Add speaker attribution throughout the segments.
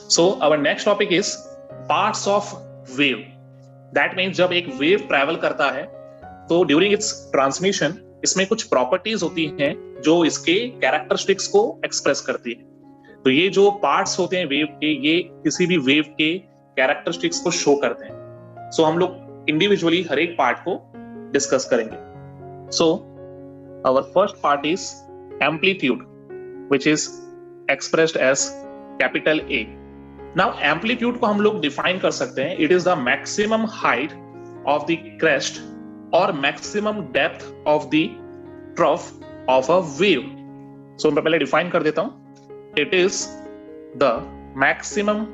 Speaker 1: So our next topic is parts of wave. That means जब एक wave travel करता है तो ड्यूरिंग इट्स ट्रांसमिशन इसमें कुछ प्रॉपर्टीज होती हैं जो इसके कैरेक्टरिस्टिक्स को एक्सप्रेस करती है। तो ये जो पार्ट्स होते हैं वेव के, ये किसी भी वेव के कैरेक्टरिस्टिक्स को शो करते हैं। सो हम लोग इंडिविजुअली हर एक पार्ट को डिस्कस करेंगे। So our first part is amplitude, which is expressed as capital A. Now amplitude को हम लोग डिफाइन कर सकते हैं, it is the maximum height of the crest और maximum depth of the trough of a wave. So मैं पहले define कर देता हूं, it is the maximum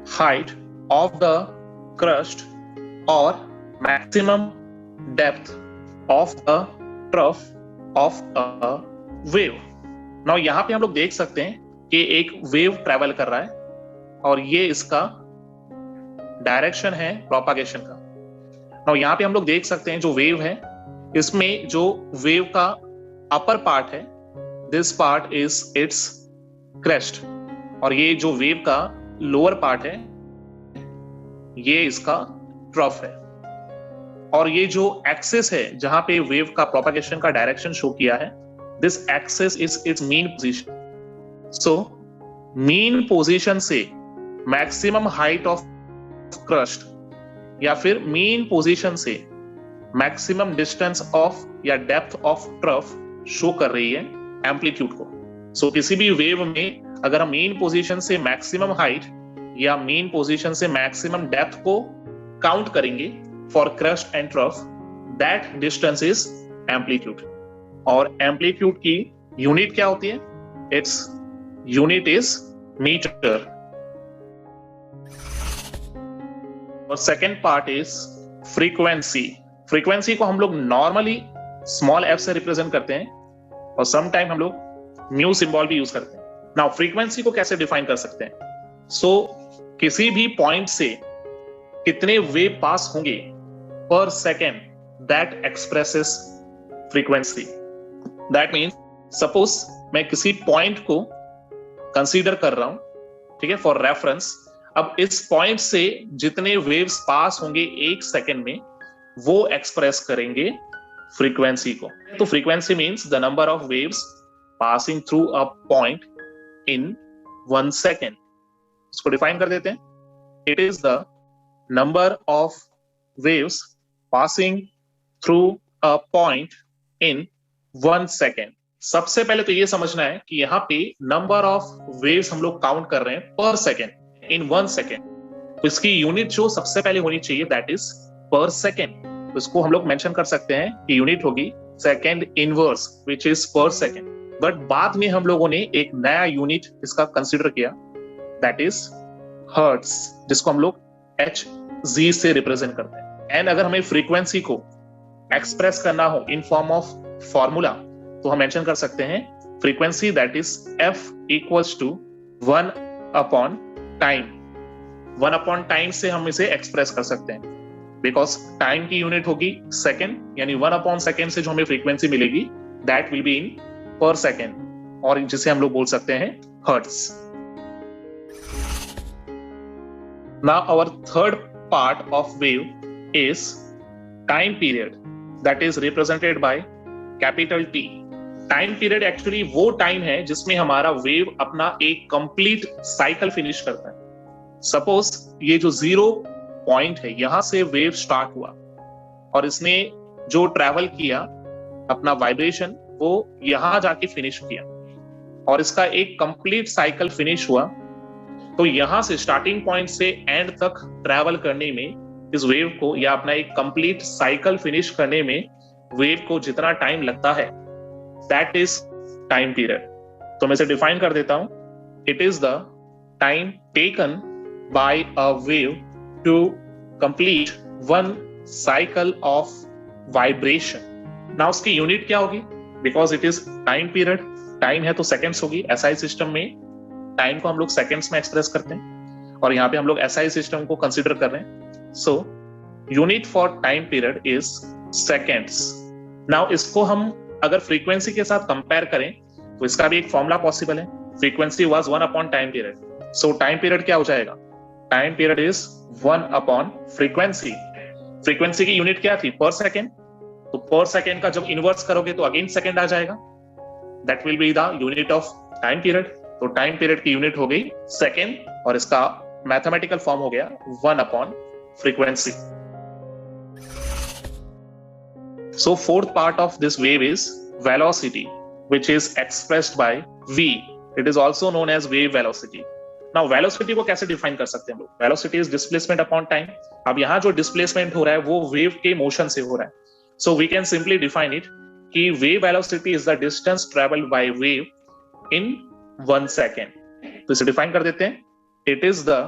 Speaker 1: height of the crest और maximum depth of the trough of a wave. Now यहां पे हम लोग देख सकते हैं कि एक वेव ट्रैवल कर रहा है और ये इसका डायरेक्शन है प्रोपागेशन का। नाउ यहां पे हम लोग देख सकते हैं जो वेव है, इसमें जो वेव का अपर पार्ट है, this part is it's crest, और ये जो वेव का लोअर पार्ट है ये इसका ट्रफ है। और ये जो एक्सिस है जहां पे वेव का प्रोपागेशन का डायरेक्शन शो किया है, this axis is it's mean position. So mean position से मैक्सिमम हाइट ऑफ क्रस्ट या फिर मीन पोजीशन से मैक्सिमम डिस्टेंस ऑफ या डेप्थ ऑफ ट्रफ शो कर रही है एम्पलीट्यूड को। सो किसी भी वेव में अगर हम मीन पोजीशन से मैक्सिमम हाइट या मीन पोजीशन से मैक्सिमम डेप्थ को काउंट करेंगे for crest and trough, that distance is amplitude. और एम्पलीट्यूड की यूनिट क्या होती है? Its unit is metre. और second part is frequency. Frequency को हम लोग नॉर्मली स्मॉल एफ से रिप्रेजेंट करते हैं और सम टाइम हम लोग म्यू सिंबल भी यूज करते हैं। नाउ फ्रीक्वेंसी को कैसे डिफाइन कर सकते हैं? सो किसी भी पॉइंट से कितने वेव पास होंगे पर second, that expresses frequency. That means suppose मैं किसी पॉइंट को कंसीडर कर रहा हूं, ठीक है, फॉर रेफरेंस। अब इस पॉइंट से जितने वेव्स पास होंगे एक सेकेंड में, वो एक्सप्रेस करेंगे फ्रीक्वेंसी को। तो frequency means the number of waves passing through a point in 1 second. इसको डिफाइन कर देते हैं, it is the number of waves passing through a point in 1 second. सबसे पहले तो ये समझना है कि यहाँ पे नंबर ऑफ वेव्स हम लोग काउंट कर रहे हैं पर सेकेंड, इन 1 सेकेंड। तो इसकी यूनिट जो सबसे पहले होनी चाहिए दैट इज पर सेकेंड। तो इसको हम लोग मेंशन कर सकते हैं कि यूनिट होगी सेकेंड इनवर्स, विच इज पर सेकेंड। बट बाद में हम लोगों ने एक नया यूनिट इसका कंसिडर किया, दैट इज हर्ट्ज, जिसको हम लोग Hz से रिप्रेजेंट करते हैं। एंड अगर हमें फ्रीक्वेंसी को एक्सप्रेस करना हो इन फॉर्म ऑफ फॉर्मूला, तो हम मेंशन कर सकते हैं frequency that is F equals to 1 upon time. 1 upon time से हम इसे एक्सप्रेस कर सकते हैं, बिकॉज टाइम की यूनिट होगी सेकेंड, यानी 1 अपॉन सेकेंड से जो हमें फ्रीक्वेंसी मिलेगी दैट विल बी इन पर सेकेंड, और जिसे हम लोग बोल सकते हैं hertz. Now our third part of wave is time period, that is represented by capital T। Time period actually वो टाइम है जिसमें हमारा वेव अपना एक कंप्लीट साइकिल फिनिश करता है। सपोज ये जो 0 पॉइंट है, यहां से वेव स्टार्ट हुआ और इसने जो ट्रैवल किया अपना वाइब्रेशन, वो यहां जाके फिनिश किया और इसका एक कंप्लीट साइकिल फिनिश हुआ। तो यहां से स्टार्टिंग पॉइंट से एंड तक ट्रैवल करने में इस वेव को, या अपना एक कंप्लीट साइकिल फिनिश करने में वेव को जितना टाइम लगता है, दैट इज टाइम पीरियड। तो मैं इसे डिफाइन कर देता हूं, it is the time taken by a wave to complete 1 cycle of vibration. Now उसकी यूनिट क्या होगी? Because it is time period, time है तो सेकेंड्स होगी। SI सिस्टम में टाइम को हम लोग सेकेंड्स में एक्सप्रेस करते हैं और यहाँ पे हम लोग SI सिस्टम को कंसिडर कर रहे हैं। So unit for time period is seconds. Now इसको हम अगर फ्रीक्वेंसी के साथ कंपेयर करें तो इसका भी एक फॉर्मूला पॉसिबल है। Frequency was 1 upon time period, so time period क्या हो जाएगा? Time period is 1 upon frequency. Frequency की यूनिट क्या थी? पर सेकेंड. तो पर सेकेंड का जब इनवर्स करोगे तो अगेन सेकेंड आ जाएगा. That will be the unit of time period. तो टाइम पीरियड की यूनिट हो गई सेकेंड और इसका मैथमेटिकल फॉर्म हो गया 1 upon frequency. So fourth part of this wave is velocity, which is expressed by v. It is also known as wave velocity. Now velocity को कैसे डिफाइन कर सकते हैं हम लोग? Velocity is displacement upon time. अब यहाँ जो displacement हो रहा है वो wave के motion से हो रहा है. So we can simply define it कि wave velocity is the distance traveled by wave in 1 second. तो इसे डिफाइन कर देते हैं. It is the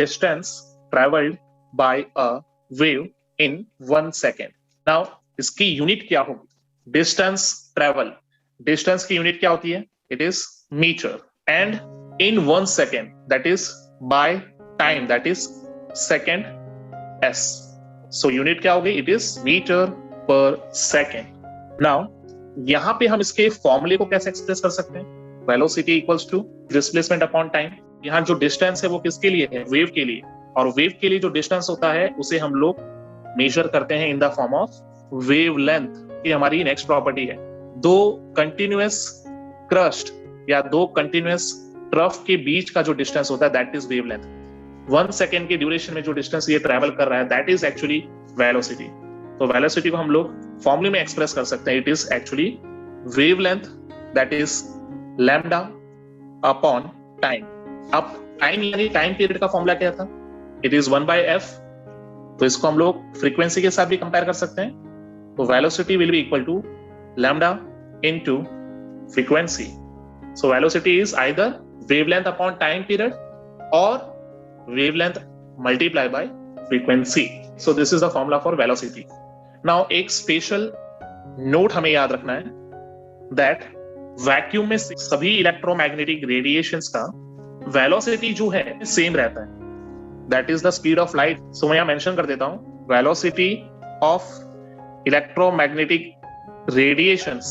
Speaker 1: distance traveled by a wave in 1 second. Now इसकी यूनिट क्या होगी? Distance travel. डिस्टेंस की यूनिट क्या होती है? It is metre. And in 1 second, that is by time, that is second S. So unit क्या होगी? It is metre per second. Now यहां पे हम इसके फॉर्मूले को कैसे एक्सप्रेस कर सकते हैं? Velocity equals to displacement upon time. यहाँ जो डिस्टेंस है वो किसके लिए है? वेव के लिए. और वेव के लिए जो डिस्टेंस होता है उसे हम लोग मेजर करते हैं in the form of wavelength. ये हमारी नेक्स्ट प्रॉपर्टी है. दो कंटिन्यूअस क्रस्ट या दो कंटिन्यूअस ट्रफ के बीच का जो डिस्टेंस होता है दैट इज वेवलेंथ. 1 सेकेंड के ड्यूरेशन में जो डिस्टेंस ये ट्रेवल कर रहा है दैट इज एक्चुअली वेलोसिटी. तो वेलोसिटी को हम लोग फॉर्मूले में एक्सप्रेस कर सकते हैं. It is actually wavelength that is lambda upon time. अब टाइम यानी टाइम पीरियड का फॉर्मूला क्या था? It is 1/f. तो इसको हम लोग फ्रीक्वेंसी के साथ भी कंपेयर कर सकते हैं. तो velocity will be equal to lambda into frequency. So velocity is either wavelength upon time period और wavelength multiply by frequency. So this is the formula for velocity. Now एक स्पेशल नोट हमें याद रखना है दैट वैक्यूम में सभी electromagnetic radiations का velocity जो है सेम रहता है. That is the speed of light. So मैं यहां मेंशन कर देता हूं velocity of electromagnetic radiations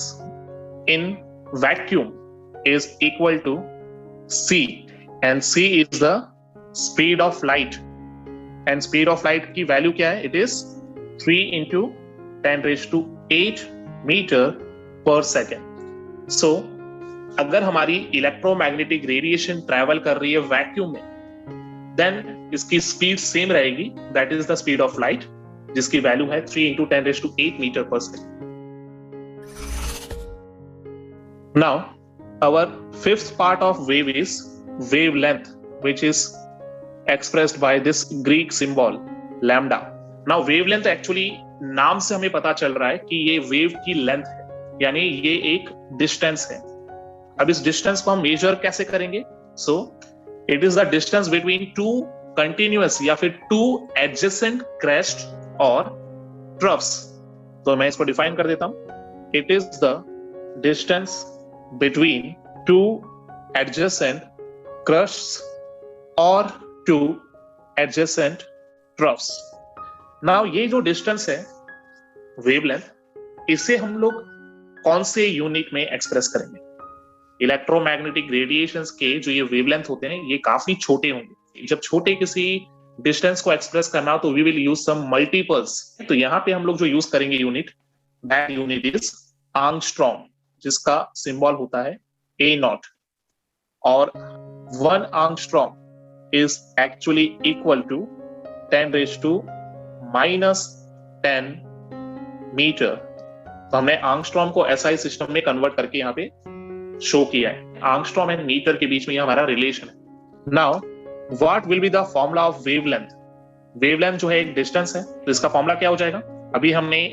Speaker 1: in vacuum is equal to c and c is the speed of light and speed of light की वैल्यू क्या है? it is 3 into 10 raised to 8 meter per second. so अगर हमारी electromagnetic radiation travel कर रही है vacuum में then इसकी स्पीड सेम रहेगी. That is the speed of light जिसकी वैल्यू है 3 into 10 raised to 8 meter per second. Now our fifth part of wave is wavelength, which is expressed by this Greek symbol lambda. Now wavelength actually नाम से हमें पता चल रहा है कि ये वेव की लेंथ है, यानी ये एक डिस्टेंस है. अब इस डिस्टेंस को हम मेजर कैसे करेंगे? So it is the distance between two continuous या फिर टू एडजेसेंट क्रेस्ट और ट्रफ्स. तो मैं इसको डिफाइन कर देता हूं. It is the distance between two adjacent crusts or two adjacent troughs. Now ये जो डिस्टेंस है वेवलेंथ, इसे हम लोग कौन से यूनिट में एक्सप्रेस करेंगे? इलेक्ट्रोमैग्नेटिक रेडिएशंस के जो ये वेवलेंथ होते हैं ये काफी छोटे होंगे. जब छोटे किसी डिस्टेंस को एक्सप्रेस करना तो we will use some multiples. तो यहाँ पे हम लोग जो यूज करेंगे unit, that unit is angstrom, जिसका सिंबल होता है A0. और 1 angstrom is actually equal to 10 raised to -10 metre. तो हमने एंगस्ट्रॉम को SI सिस्टम में कन्वर्ट करके यहाँ पे शो किया है. एंगस्ट्रॉम एंड मीटर के बीच में हमारा रिलेशन है. Now what will be the formula of wavelength? Wavelength जो है एक डिस्टेंस है, तो इसका फॉर्मूला क्या हो जाएगा? अभी हमने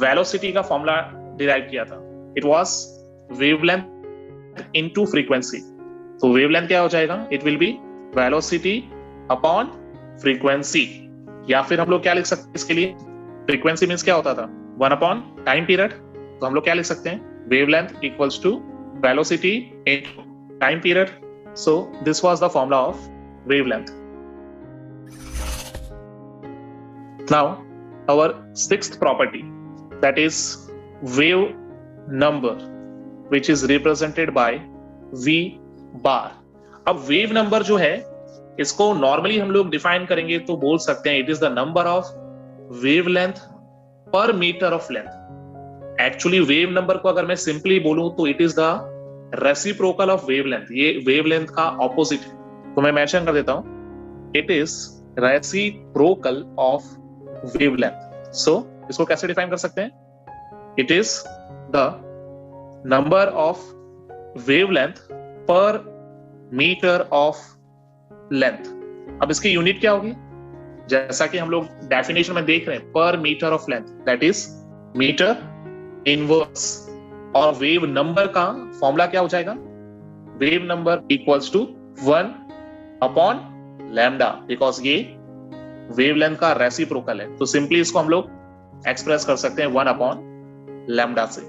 Speaker 1: वेलोसिटी का फॉर्मूला डिराइव किया था. It was wavelength into frequency. तो वेवलेंथ क्या हो जाएगा? It will be velocity upon frequency. या फिर हम लोग क्या लिख सकते हैं इसके लिए? फ्रीक्वेंसी मींस क्या होता था? 1 अपॉन टाइम पीरियड. तो हम लोग क्या लिख सकते हैं? Wavelength equals to velocity into time period. So this was the formula of wavelength. Now our sixth property, that is wave number, which is represented by V bar. अब wave number जो है इसको नॉर्मली हम लोग define करेंगे तो बोल सकते हैं it is the number of wavelength per metre of length. Actually wave number को अगर मैं सिंपली बोलूं तो it is the reciprocal of wavelength, ये वेवलेंथ का ऑपोजिट है। तो मैं मेंशन कर देता हूं, it is reciprocal of wavelength. So इसको कैसे डिफाइन कर सकते हैं? It is the number of wavelength per metre of length. अब इसकी यूनिट क्या होगी? जैसा कि हम लोग डेफिनेशन में देख रहे हैं, per metre of length, that is metre inverse. और वेव नंबर का फॉर्मूला क्या हो जाएगा? Wave number equals to 1 upon lambda, because ये वेवलेंथ का रेसिप्रोकल है। तो सिंपली इसको हम लोग एक्सप्रेस कर सकते हैं 1 अपॉन लैम्डा से।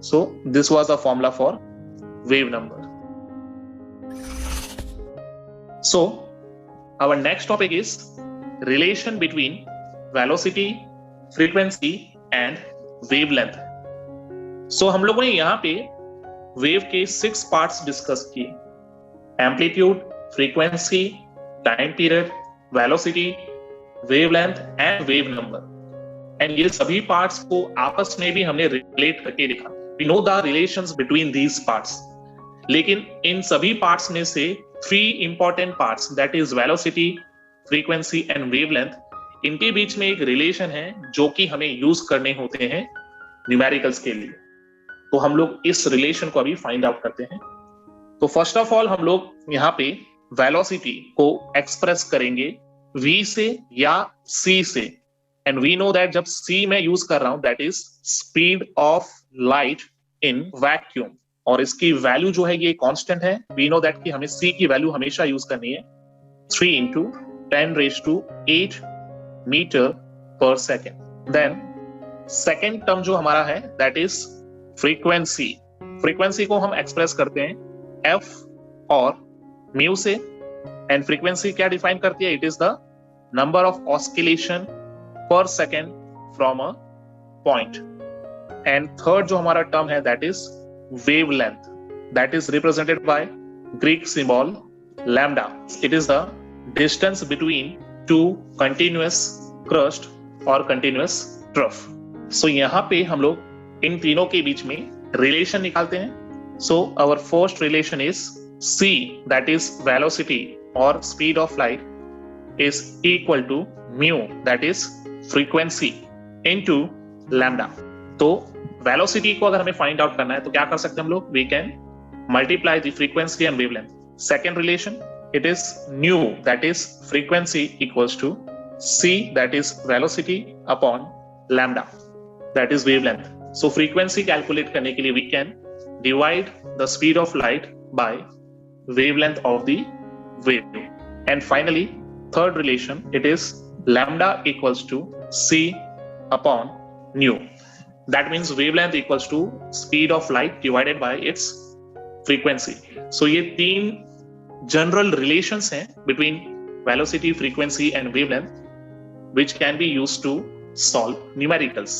Speaker 1: सो this was the formula for wave number. So our next topic is relation between velocity, frequency and wavelength. So हम लोगों ने यहाँ पे वेव के 6 पार्ट्स डिस्कस किए, amplitude, frequency, time period, velocity, wavelength and wave number. And ये सभी parts को आपस में भी हमने रिलेट करके देखा। We know the relations between these parts. लेकिन इन सभी पार्ट्स में से 3 important parts, that is velocity, frequency and wavelength, इनके बीच में एक रिलेशन है जो कि हमें यूज करने होते हैं न्यूमेरिकल्स के लिए। तो हम लोग इस रिलेशन को अभी फाइंड आउट करते हैं। तो फर्स्ट ऑफ ऑल हम लोग यहाँ पे वेलोसिटी को एक्सप्रेस करेंगे v से या c से। एंड वी नो दैट जब c मैं यूज कर रहा हूं, that is speed of light in vacuum, और इसकी वैल्यू जो है ये कांस्टेंट है। वी नो दैट कि हमें c की वैल्यू हमेशा यूज करनी है 3 into 10⁸ metre per second. Then second term जो हमारा है दैट इज फ्रीक्वेंसी। फ्रीक्वेंसी को हम एक्सप्रेस करते हैं f और म्यू से। एंड फ्रीक्वेंसी क्या डिफाइन करती है? It is the number of oscillation per second from a point. And third जो हमारा टर्म है that is wavelength, that is represented by Greek symbol lambda. It is the distance between two continuous crust or continuous trough. So यहाँ पे हम लोग इन तीनों के बीच में रिलेशन निकालते हैं। So our first relation is c, that is velocity or speed of light, is equal to mu, that is frequency, into lambda. तो वेलोसिटी को अगर हमें फाइंड आउट करना है तो क्या कर सकते हैं हम लोग? We can multiply the frequency and wavelength. Second relation, it is nu, that is frequency equals to c, that is velocity, upon lambda, that is wavelength. So frequency calculate करने के लिए we can divide the speed of light by wavelength of the wave. And finally third relation, it is lambda equals to c upon nu. That means wavelength equals to speed of light divided by its frequency. So ये 3 general relations हैं between velocity, frequency and wavelength, which can be used to solve numericals.